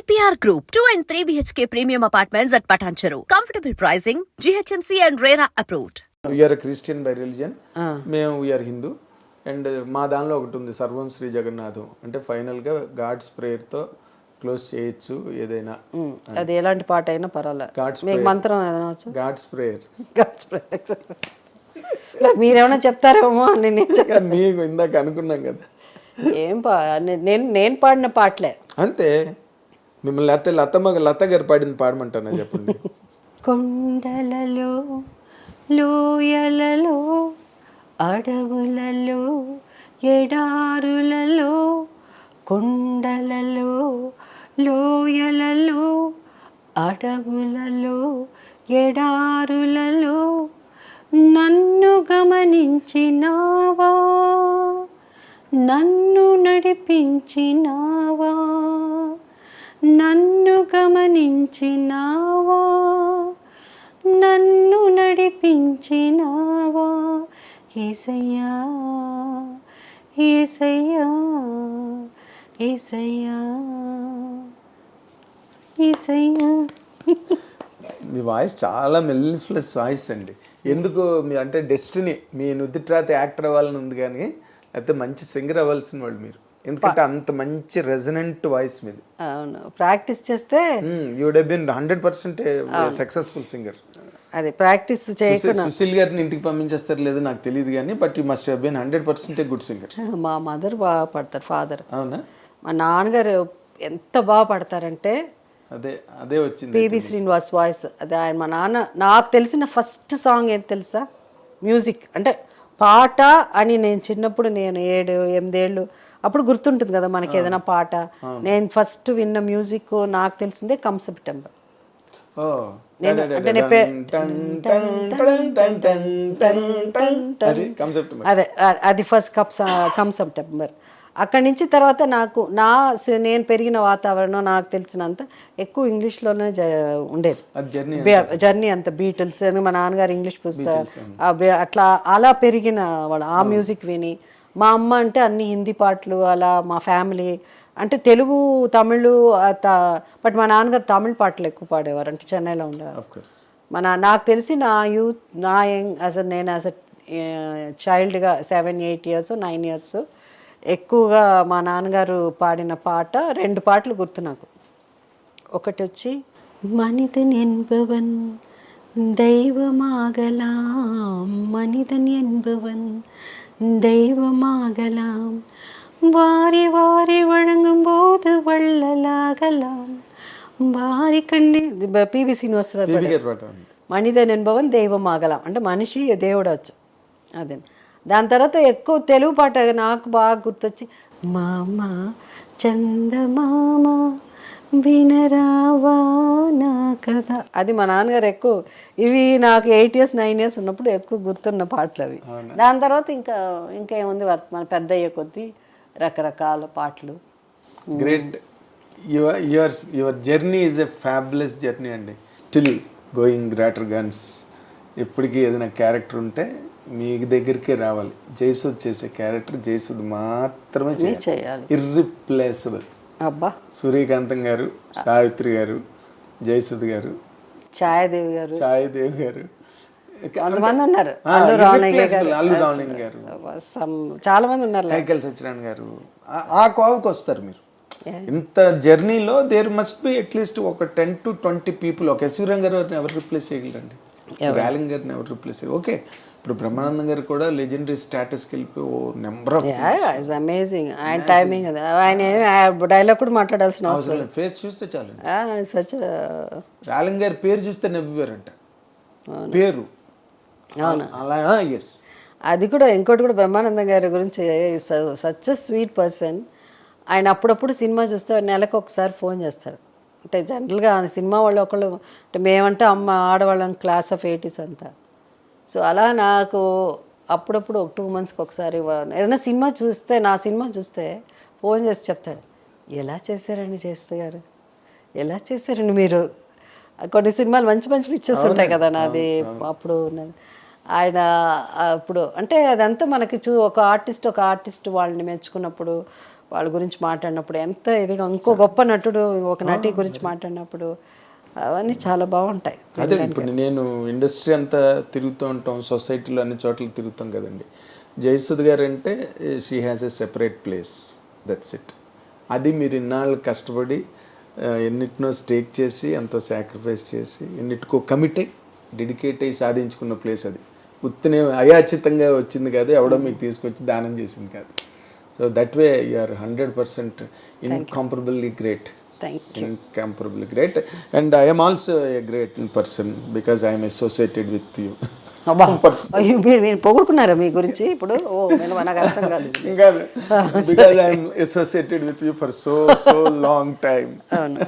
EPR Group, 2 and 3 BHK premium apartments at Patancheru. Comfortable pricing, GHMC and RERA approved. We are christian by religion, మేము we are Hindu. And మా దానిలో ఒకటి ఉంది, సర్వం శ్రీ జగన్నాథం. అంటే ఫైనల్గా గాడ్స్ ప్రేయర్తో క్లోజ్ చేయొచ్చు ఏదైనా. అది ఎలాంటి పాట అయినా పర్వాలేదు. గాడ్స్ మీకు మంత్రం ఏదైనా వచ్చు? God's prayer. గాడ్స్ ప్రేయర్ మీరేమైనా చెప్తారేమో అని మీకు ఇందాక అనుకున్నాం కదా. ఏం నేను పాడిన పాటలే అంతే. మిమ్మల్ని లత గారు పాడింది పాడమంటానా చెప్పండి. కొండలలో లోయలలో అడవులలో ఎడారులలో కొండలలో లోయలలో అడవులలో ఎడారులలో నన్ను గమనించినావా, నన్ను నడిపించినావా, నన్ను గమనించినావా, నన్ను నడిపించినావా. యేసయ్యా యేసయ్యా యేసయ్యా యేసయ్యా. మీ వాయిస్ చాలా మెల్లిఫ్లెస్ వాయిస్ అండి. ఎందుకు మీ అంటే డెస్టినీ, మీ నుదిట్రాత యాక్టర్ అవ్వాలని ఉంది కానీ అయితే మంచి సింగర్ అవ్వాల్సిన వాళ్ళు మీరు. ఎందుకంటే అంత మంచి రెజనెంట్ వాయిస్ మీది. అవును, ప్రాక్టీస్ చేస్తే you would have been 100% successful singer. అదే ప్రాక్టీస్ చేయకుండా సుశీల్ గారిని ఇంటికి పంపించేస్తారు లేదు నాకు తెలియదు కానీ, but you must have been 100% good singer. మా మదర్ బాగా పాడతారు, ఫాదర్. అవునా? మా నాన్నగారు ఎంత బాగా పాడతారంటే అదే అదే వచ్చింది పిబి శ్రీనివాస్ వాయిస్. అదే ఆయన మా నాన్న. నాకు తెలిసిన ఫస్ట్ సాంగ్ ఏం తెలుసా? మ్యూజిక్ అంటే పాట అని నేను చిన్నప్పుడు, నేను 7-8 ఏళ్ళు అప్పుడు గుర్తుంటుంది కదా మనకి ఏదైనా పాట. నేను ఫస్ట్ విన్న మ్యూజిక్ నాకు తెలిసిందే కమ్ సెప్టెంబర్. అదే అది ఫస్ట్ కమ్ సెప్టెంబర్. అక్కడి నుంచి తర్వాత నాకు నేను పెరిగిన వాతావరణం నాకు తెలిసినంత ఎక్కువ ఇంగ్లీష్లోనే ఉండేది జర్నీ. అంత బీటిల్స్, మా నాన్నగారు ఇంగ్లీష్ పుస్తకం అట్లా అలా పెరిగిన వాళ్ళు ఆ మ్యూజిక్ విని. మా అమ్మ అంటే అన్ని హిందీ పాటలు అలా. మా ఫ్యామిలీ అంటే తెలుగు తమిళ్, బట్ మా నాన్నగారు తమిళ పాటలు ఎక్కువ పాడేవారు. అంటే చెన్నైలో ఉండేవారు. నాకు తెలిసి నా యూత్ నేను యాజ్ చైల్డ్గా 7-8 years 9 years ఎక్కువగా మా నాన్నగారు పాడిన పాట 2 పాటలు గుర్తు నాకు. ఒకటి వచ్చి మనిదన్ என்பவன் தெய்வமாகலாம், மனிதன் என்பவன் தெய்வமாகலாம், வாரி வாரி வழங்கும் போது வள்ளலாகலாம், వారి కన్నీ. పివి శ్రీనివాసరావు మనిదన్ என்பவன் దైవమాగలం అంటే మనిషి దేవుడవచ్చు. అదే. దాని తర్వాత ఎక్కువ తెలుగు పాట నాకు బాగా గుర్తొచ్చి మామ చందమామ వినరావా నా కథ. అది మా నాన్నగారు ఎక్కువ. ఇవి నాకు 8 years 9 years ఉన్నప్పుడు ఎక్కువ గుర్తున్న పాటలు అవి. దాని తర్వాత ఇంకేముంది మన పెద్ద అయ్యే కొద్దీ రకరకాల పాటలు. Great. Your journey is a fabulous journey అండి. Still going greater guns. ఎప్పటికీ ఏదైనా క్యారెక్టర్ ఉంటే మీ దగ్గరికే రావాలి. జయసుద్ చేసే క్యారెక్టర్ జయసుద్ మాత్రమే చేయాలి. ఇర్రిప్లేసబుల్. అబ్బా. సూర్యకాంతం గారు, సావిత్రి గారు, జయసుద్ గారు, ఛాయాదేవి గారు కొంతమంది ఉన్నారు. అల్లు రామలింగ గారు, చాలా మంది ఉన్నారు. కైకల్ సత్యనారాయణ గారు. ఆ కోవకు వస్తారు మీరు. ఇంత జర్నీలో దేర్ మస్ట్ బి అట్లీస్ట్ ఒక 10 to 20 people. ఒక ఎస్వి రంగారావు గారిని ఎవరు రిప్లేస్ చేయగలరండి? రాలింగ్ గారిని ఎవరు రిప్లేస్ చేయగలరు? ఓకే, ఇప్పుడు బ్రహ్మానందం గారు కూడా లెజెండరీ స్టాటస్కి వెళ్ళిపోయి నెంబర్ ఆఫ్ అమేజింగ్. ఆయన టైమింగ్, ఆయన డైలాగ్ కూడా మాట్లాడాల్సిన అవసరం లేదు. ఫేస్ చూస్తే చాలు. సచ్ రాలింగ్ గారి పేరు చూస్తే నవ్వారంట. పేరు అలా. ఎస్. అది కూడా ఇంకోటి కూడా బ్రహ్మానందం గారి గురించి, సచ్ అ స్వీట్ పర్సన్. ఆయన అప్పుడప్పుడు సినిమా చూస్తే నెలకు ఒకసారి ఫోన్ చేస్తారు. అంటే జనరల్గా సినిమా వాళ్ళు ఒకళ్ళు, అంటే మేమంటే ఆడవాళ్ళం క్లాస్ ఆఫ్ 80s అంతా. సో అలా నాకు అప్పుడప్పుడు 2 monthsకి ఒకసారి ఏదైనా సినిమా చూస్తే, నా సినిమా చూస్తే ఫోన్ చేసి చెప్తాడు, ఎలా చేశారండి చేస్తే గారు, ఎలా చేశారండి మీరు. కొన్ని సినిమాలు మంచి మంచి పిక్చర్స్ ఉంటాయి కదా నాది అప్పుడు. ఆయన అప్పుడు అంటే అదంతా మనకి ఒక ఆర్టిస్ట్ వాళ్ళని మెచ్చుకున్నప్పుడు వాళ్ళ గురించి మాట్లాడినప్పుడు ఎంత ఇదిగా ఇంకో గొప్ప నటుడు ఒక నటి గురించి మాట్లాడినప్పుడు అవన్నీ చాలా బాగుంటాయి. అదే ఇప్పుడు నేను ఇండస్ట్రీ అంతా తిరుగుతూ ఉంటాం, సొసైటీలో అన్ని చోట్ల తిరుగుతాం కదండి. జయసుధ్ గారు అంటే she has a separate place, that's it. అది మీరు ఇన్నాళ్ళు కష్టపడి ఎన్నిటినో స్టేక్ చేసి ఎంతో సాక్రిఫైస్ చేసి ఎన్నిటికో కమిట్ అయ్యి డెడికేట్ అయ్యి సాధించుకున్న ప్లేస్ అది. ఉత్తనే అయాచితంగా వచ్చింది కాదు, ఎవడో మీకు తీసుకొచ్చి దానం చేసింది కాదు. So that way you are 100% incomparably great. Thank you. Incomparably great. And I am also a great person because I am associated with you. అయ్యో మీరు పొగుడుకున్నారా మీ గురించి ఇప్పుడు? ఓ నేను నాకు అర్థం కాదు. Because I am associated with you for so long time. అవును.